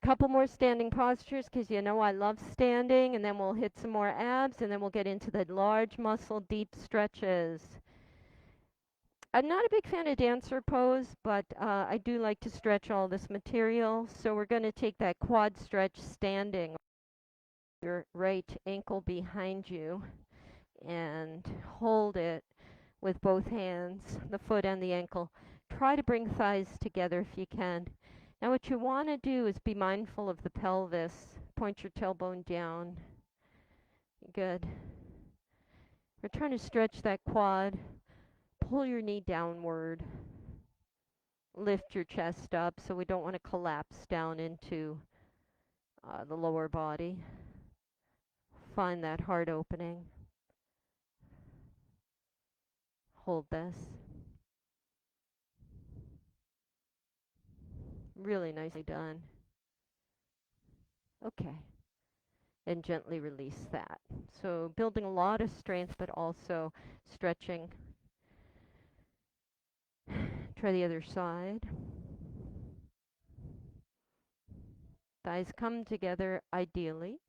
Couple more standing postures because you know I love standing, and then we'll hit some more abs, and then we'll get into the large muscle deep stretches. I'm not a big fan of dancer pose, but I do like to stretch all this material. So we're going to take that quad stretch standing, your right ankle behind you, and hold it with both hands, the foot and the ankle. Try to bring thighs together if you can. Now what you want to do is be mindful of the pelvis. Point your tailbone down. Good. We're trying to stretch that quad. Pull your knee downward. Lift your chest up, so we don't want to collapse down into the lower body. Find that heart opening. Hold this. Really nicely done. Okay. And gently release that. So building a lot of strength, but also stretching. Try the other side. Thighs come together ideally,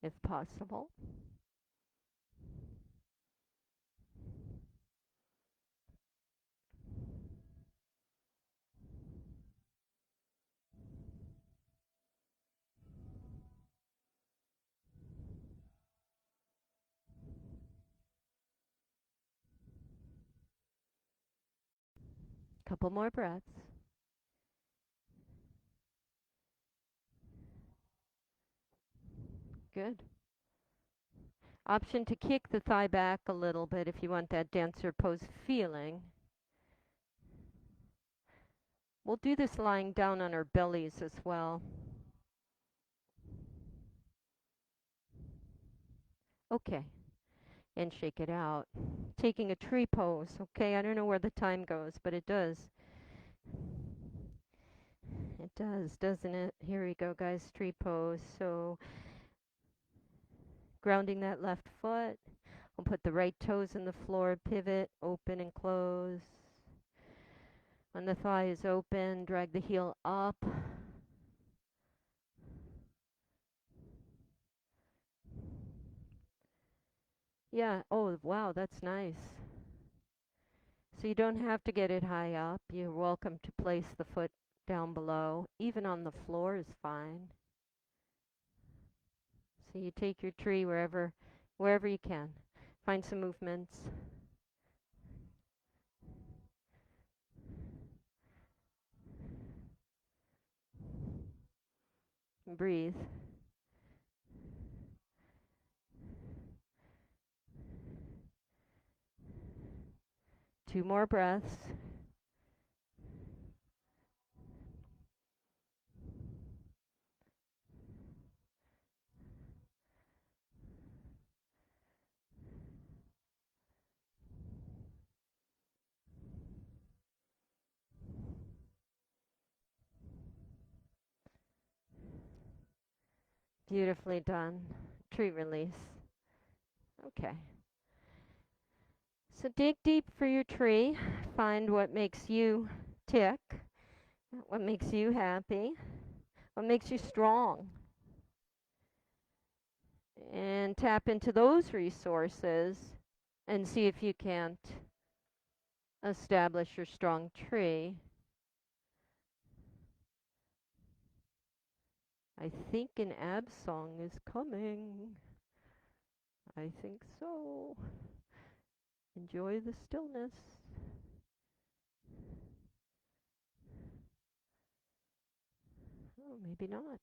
if possible. Couple more breaths. Good. Option to kick the thigh back a little bit if you want that dancer pose feeling. We'll do this lying down on our bellies as well. Okay. And shake it out. Taking a tree pose. Okay, I don't know where the time goes, but it does. It does, doesn't it? Here we go, guys. Tree pose. So grounding that left foot. We'll put the right toes in the floor, pivot, open and close. When the thigh is open, drag the heel up. Yeah, oh wow, that's nice. So you don't have to get it high up. You're welcome to place the foot down below. Even on the floor is fine. So you take your tree wherever you can. Find some movements. Breathe. Two more breaths. Beautifully done. Tree release. Okay. So dig deep for your tree. Find what makes you tick, what makes you happy, what makes you strong. And tap into those resources and see if you can't establish your strong tree. I think an ab song is coming. I think so. Enjoy the stillness. Oh, maybe not.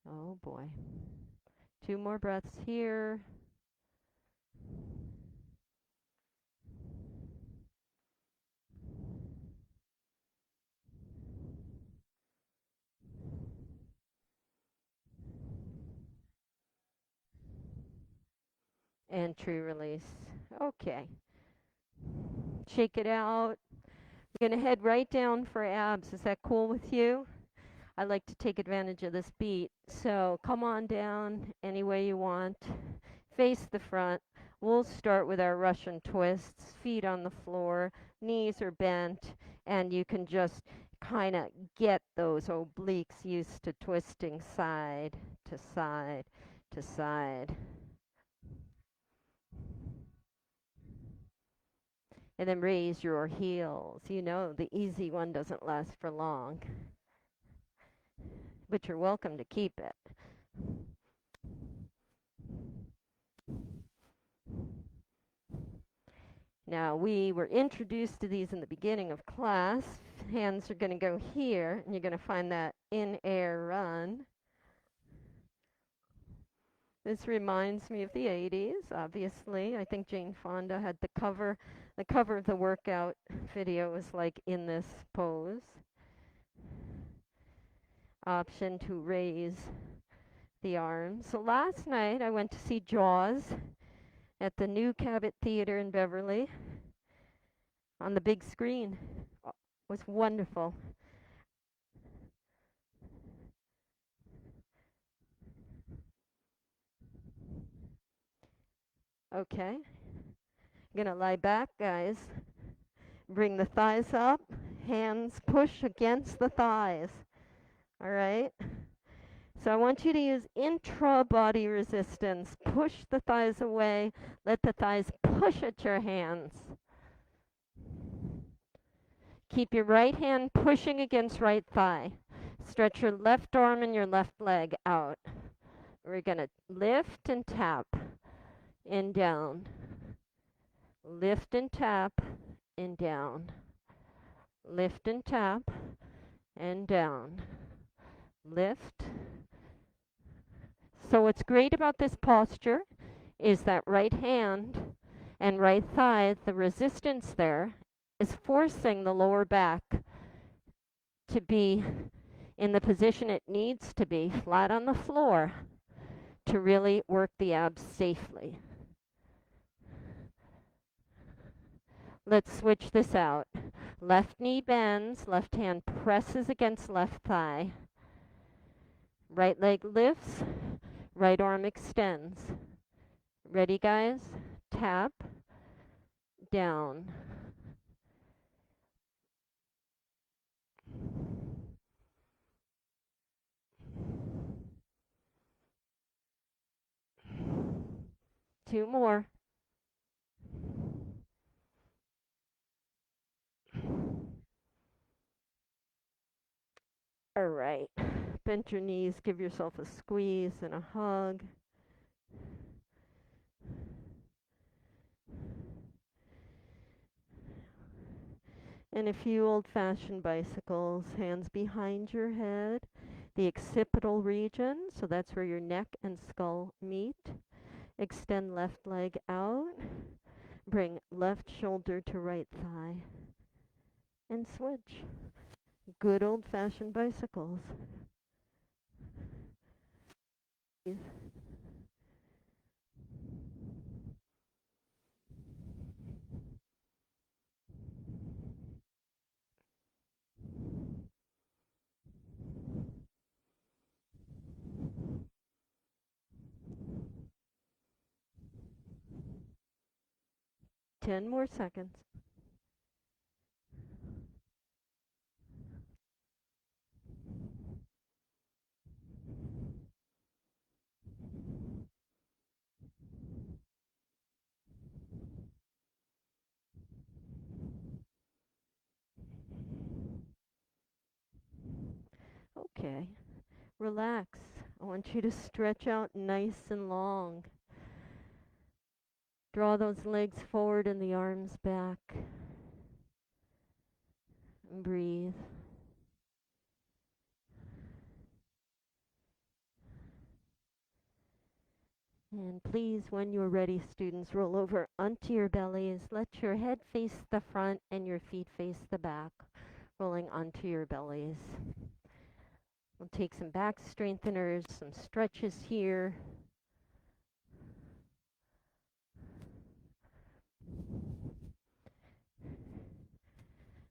Oh boy. Two more breaths here. And tree release. Okay. Shake it out. We're going to head right down for abs. Is that cool with you? I like to take advantage of this beat. So come on down any way you want. Face the front. We'll start with our Russian twists, feet on the floor, knees are bent, and you can just kind of get those obliques used to twisting side to side to side. And then raise your heels. You know, the easy one doesn't last for long, but you're welcome to keep it. Now, we were introduced to these in the beginning of class. Hands are going to go here, and you're going to find that in air run. This reminds me of the 80s, obviously. I think Jane Fonda had the cover of the workout video was like in this pose. Option to raise the arms. So last night I went to see Jaws at the new Cabot Theater in Beverly on the big screen. It was wonderful. Okay. Gonna lie back, guys. Bring the thighs up. Hands push against the thighs. All right? So I want you to use intra-body resistance. Push the thighs away. Let the thighs push at your hands. Keep your right hand pushing against right thigh. Stretch your left arm and your left leg out. We're going to lift and tap and down. Lift and tap and down. Lift and tap and down. Lift. So what's great about this posture is that right hand and right thigh, the resistance there is forcing the lower back to be in the position it needs to be, flat on the floor, to really work the abs safely. Let's switch this out. Left knee bends, left hand presses against left thigh. Right leg lifts, right arm extends. Ready, guys? Tap, down. Two more. All right. Bend your knees, give yourself a squeeze and a hug. And a few old-fashioned bicycles, hands behind your head, the occipital region, so that's where your neck and skull meet. Extend left leg out, bring left shoulder to right thigh, and switch. Good old-fashioned bicycles. 10 more seconds. Okay, relax. I want you to stretch out nice and long. Draw those legs forward and the arms back. And breathe. And please, when you're ready, students, roll over onto your bellies. Let your head face the front and your feet face the back, rolling onto your bellies. We'll take some back strengtheners, some stretches here.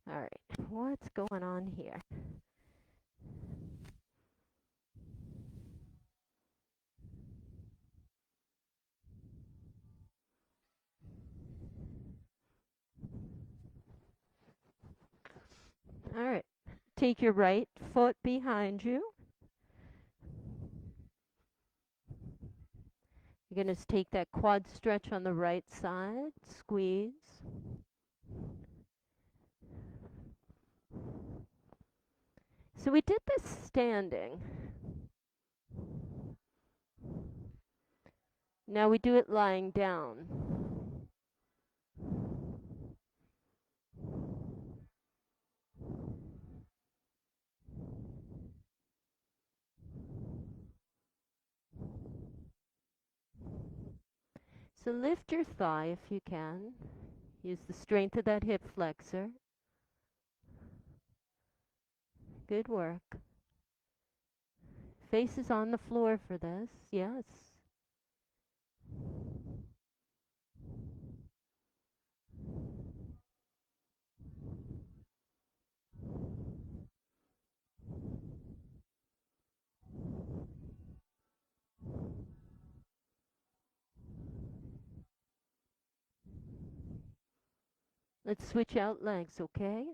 All right, what's going on here? Take your right foot behind you. You're going to take that quad stretch on the right side. Squeeze. So we did this standing. Now we do it lying down. So lift your thigh if you can. Use the strength of that hip flexor. Good work. Face is on the floor for this. Yes. Let's switch out legs, okay?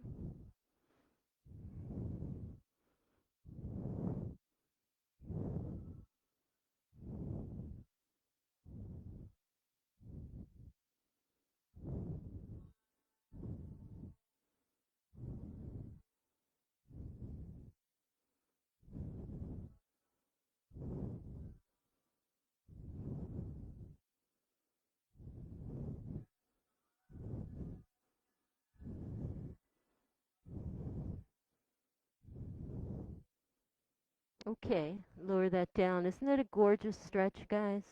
Okay, lower that down. Isn't that a gorgeous stretch, guys?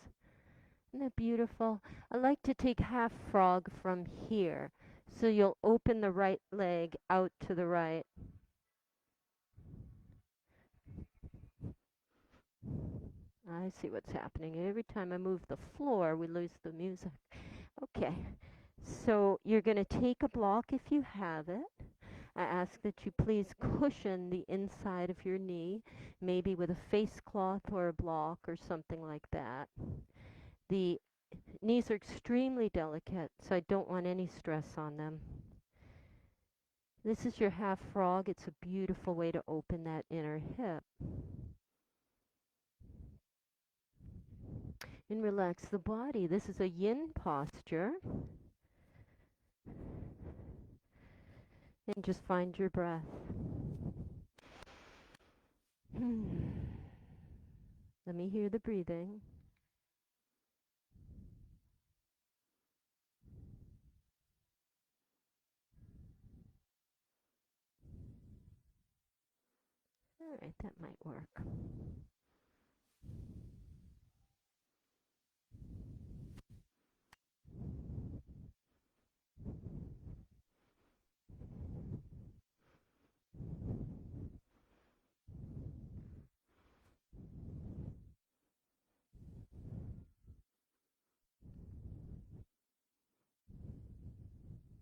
Isn't that beautiful? I like to take half frog from here. So you'll open the right leg out to the right. I see what's happening. Every time I move the floor, we lose the music. Okay, so you're going to take a block if you have it. I ask that you please cushion the inside of your knee, maybe with a face cloth or a block or something like that. The knees are extremely delicate, so I don't want any stress on them. This is your half frog. It's a beautiful way to open that inner hip. And relax the body. This is a yin posture. And just find your breath. Let me hear the breathing. All right, that might work.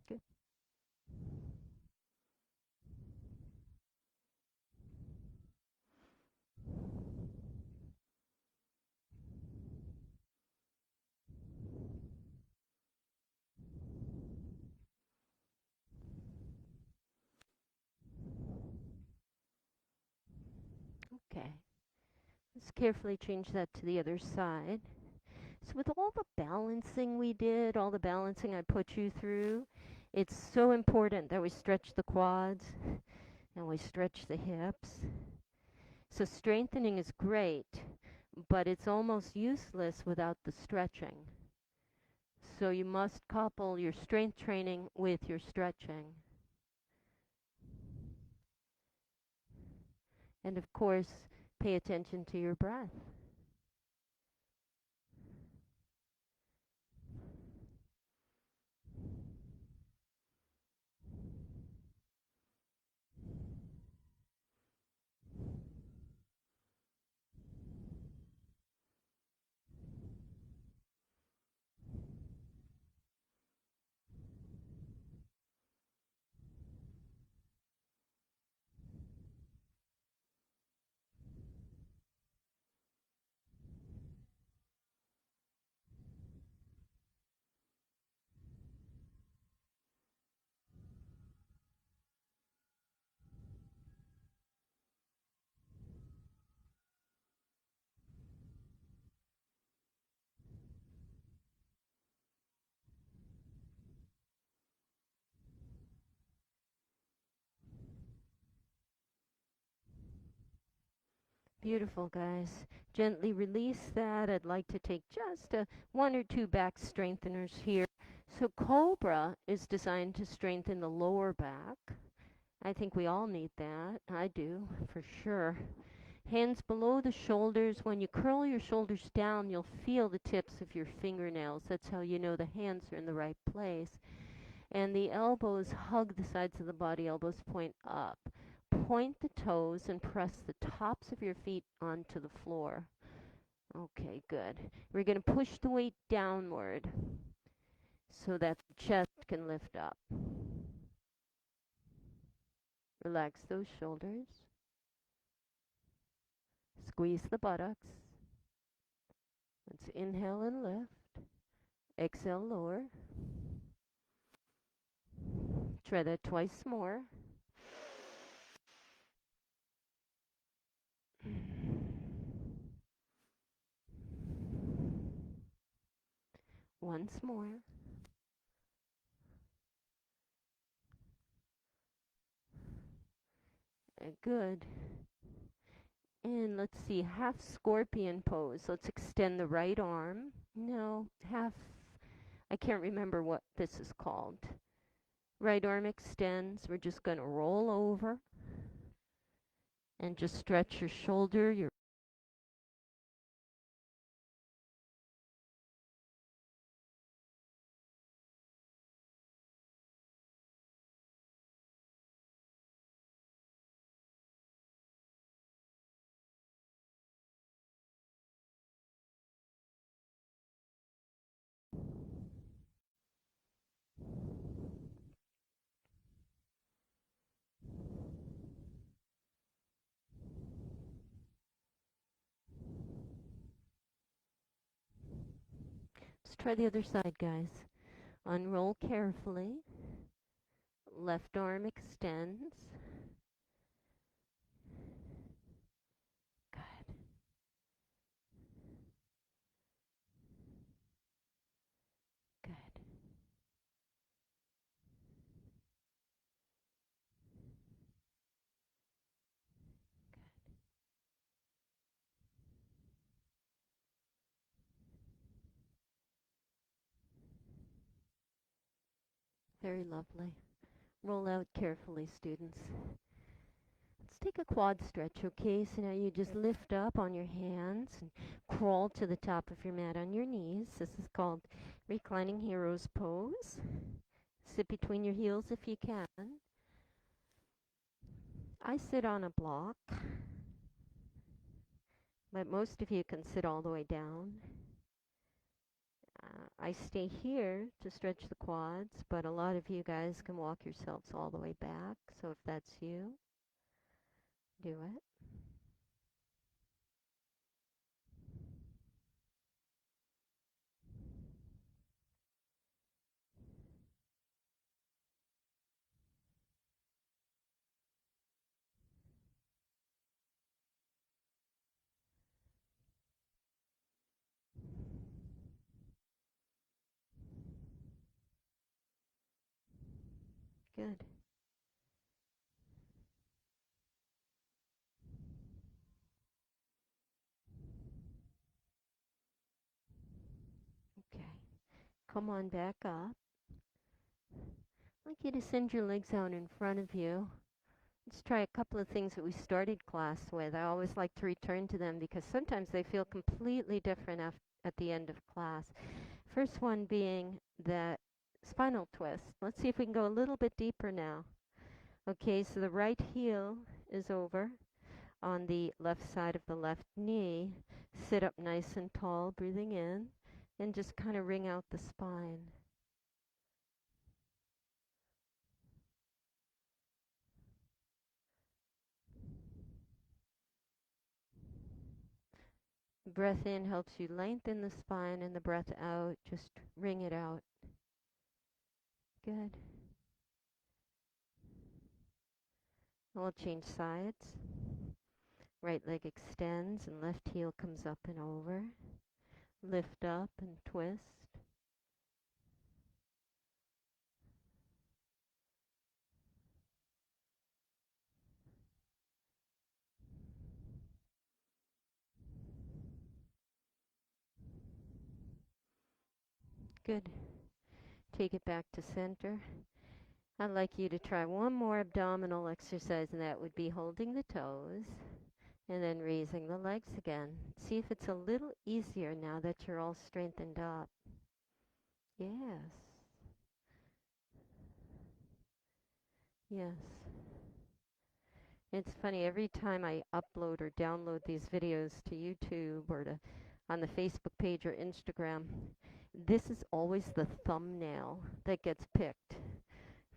Good. Okay. Let's carefully change that to the other side. So with all the balancing we did, all the balancing I put you through, it's so important that we stretch the quads and we stretch the hips. So strengthening is great, but it's almost useless without the stretching. So you must couple your strength training with your stretching. And of course, pay attention to your breath. Beautiful, guys. Gently release that. I'd like to take just one or two back strengtheners here. So Cobra is designed to strengthen the lower back. I think we all need that. I do, for sure. Hands below the shoulders. When you curl your shoulders down, you'll feel the tips of your fingernails. That's how you know the hands are in the right place. And the elbows hug the sides of the body. Elbows point up. Point the toes and press the tops of your feet onto the floor. Okay, good. We're going to push the weight downward so that the chest can lift up. Relax those shoulders. Squeeze the buttocks. Let's inhale and lift. Exhale, lower. Try that twice more. Once more. Good. And let's see, half scorpion pose. Let's extend the right arm. No, half, I can't remember what this is called. Right arm extends. We're just going to roll over and just stretch your shoulder, your let's try the other side, guys. Unroll carefully. Left arm extends. Good. Good. Very lovely. Roll out carefully, students. Let's take a quad stretch, okay? So now you just lift up on your hands and crawl to the top of your mat on your knees. This is called Reclining Hero's Pose. Sit between your heels if you can. I sit on a block, but most of you can sit all the way down. I stay here to stretch the quads, but a lot of you guys can walk yourselves all the way back. So if that's you, do it. Good. Okay. Come on back up. I'd like you to send your legs out in front of you. Let's try a couple of things that we started class with. I always like to return to them because sometimes they feel completely different at the end of class. First one being the spinal twist. Let's see if we can go a little bit deeper now. Okay, so the right heel is over on the left side of the left knee. Sit up nice and tall, breathing in, and just kind of wring out the spine. Breath in helps you lengthen the spine, and the breath out, just wring it out. Good. We'll change sides. Right leg extends and left heel comes up and over. Lift up and twist. Good. Take it back to center. I'd like you to try one more abdominal exercise, and that would be holding the toes and then raising the legs again. See if it's a little easier now that you're all strengthened up. Yes. Yes. It's funny, every time I upload or download these videos to YouTube or on the Facebook page or Instagram, this is always the thumbnail that gets picked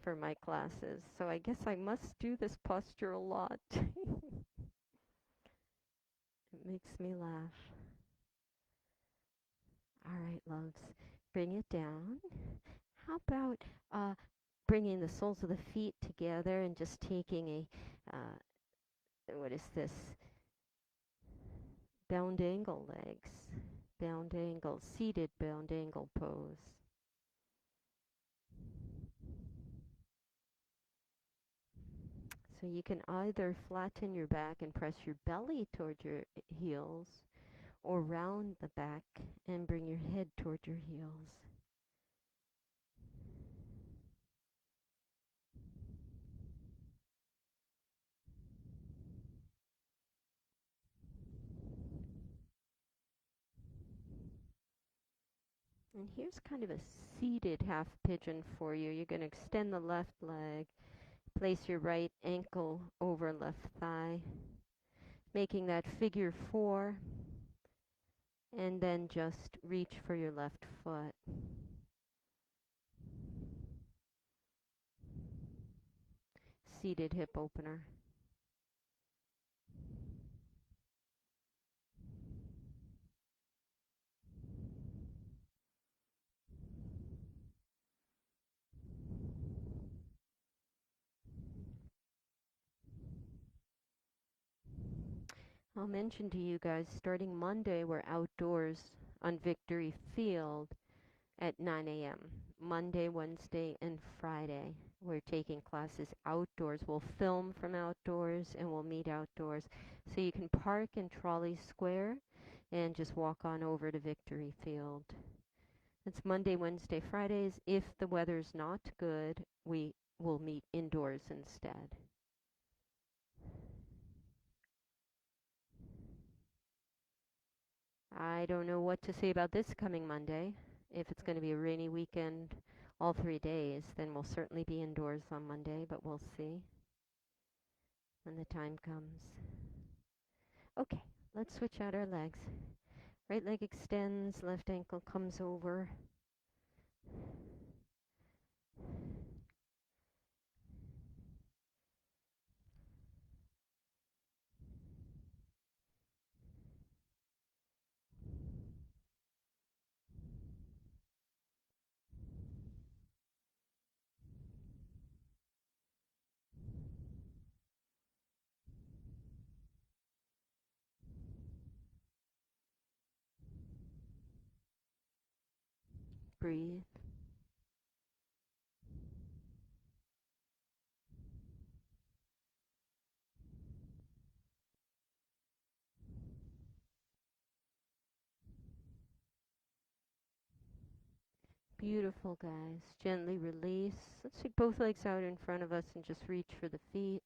for my classes. So I guess I must do this posture a lot. It makes me laugh. All right, loves. Bring it down. How about bringing the soles of the feet together and just taking what is this? Bound angle legs. Bound angle, seated bound angle pose. So you can either flatten your back and press your belly toward your heels, or round the back and bring your head toward your heels. And here's kind of a seated half pigeon for you. You're going to extend the left leg, place your right ankle over left thigh, making that figure 4, and then just reach for your left foot. Seated hip opener. I'll mention to you guys, starting Monday, we're outdoors on Victory Field at 9 a.m. Monday, Wednesday, and Friday. We're taking classes outdoors. We'll film from outdoors and we'll meet outdoors. So you can park in Trolley Square and just walk on over to Victory Field. It's Monday, Wednesday, Fridays. If the weather's not good, we will meet indoors instead. I don't know what to say about this coming Monday. If it's going to be a rainy weekend all 3 days, then we'll certainly be indoors on Monday, but we'll see when the time comes. Okay, let's switch out our legs. Right leg extends, left ankle comes over. Breathe. Beautiful, guys. Gently release. Let's take both legs out in front of us and just reach for the feet.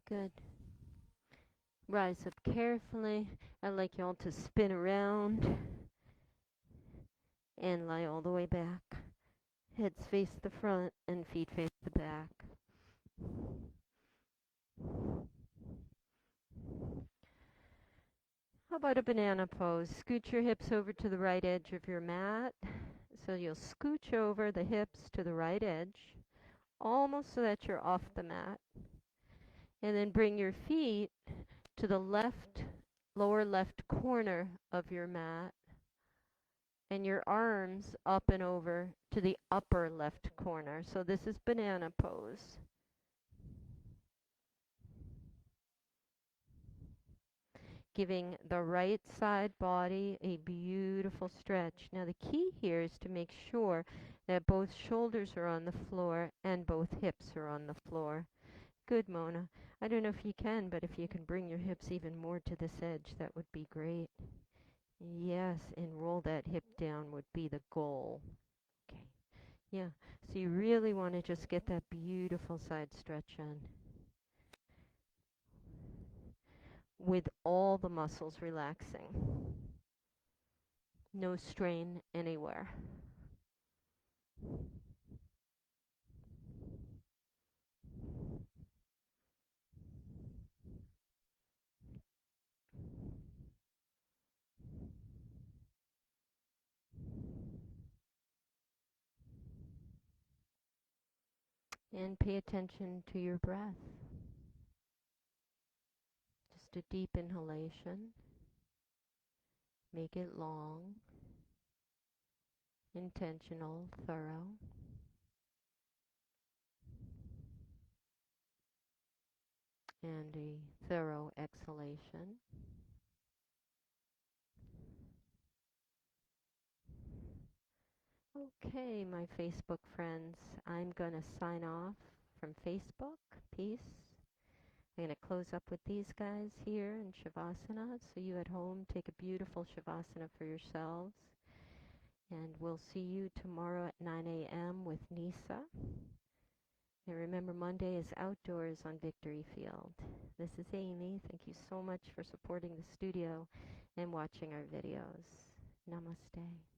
Good. Rise up carefully. I'd like you all to spin around and lie all the way back. Heads face the front and feet face the back. How about a banana pose? Scoot your hips over to the right edge of your mat. So you'll scooch over the hips to the right edge, almost so that you're off the mat. And then bring your feet to the left, lower left corner of your mat. and your arms up and over to the upper left corner. So this is banana pose. Giving the right side body a beautiful stretch. Now the key here is to make sure that both shoulders are on the floor and both hips are on the floor. Good, Mona. I don't know if you can, but if you can bring your hips even more to this edge, that would be great. Yes, and roll that hip down would be the goal. Okay. Yeah. So you really want to just get that beautiful side stretch on with all the muscles relaxing. No strain anywhere. And pay attention to your breath. Just a deep inhalation. Make it long, intentional, thorough. And a thorough exhalation. Okay, my Facebook friends, I'm going to sign off from Facebook. Peace. I'm going to close up with these guys here in Shavasana. So you at home, take a beautiful Shavasana for yourselves. And we'll see you tomorrow at 9 a.m. with Nisa. And remember, Monday is outdoors on Victory Field. This is Amy. Thank you so much for supporting the studio and watching our videos. Namaste.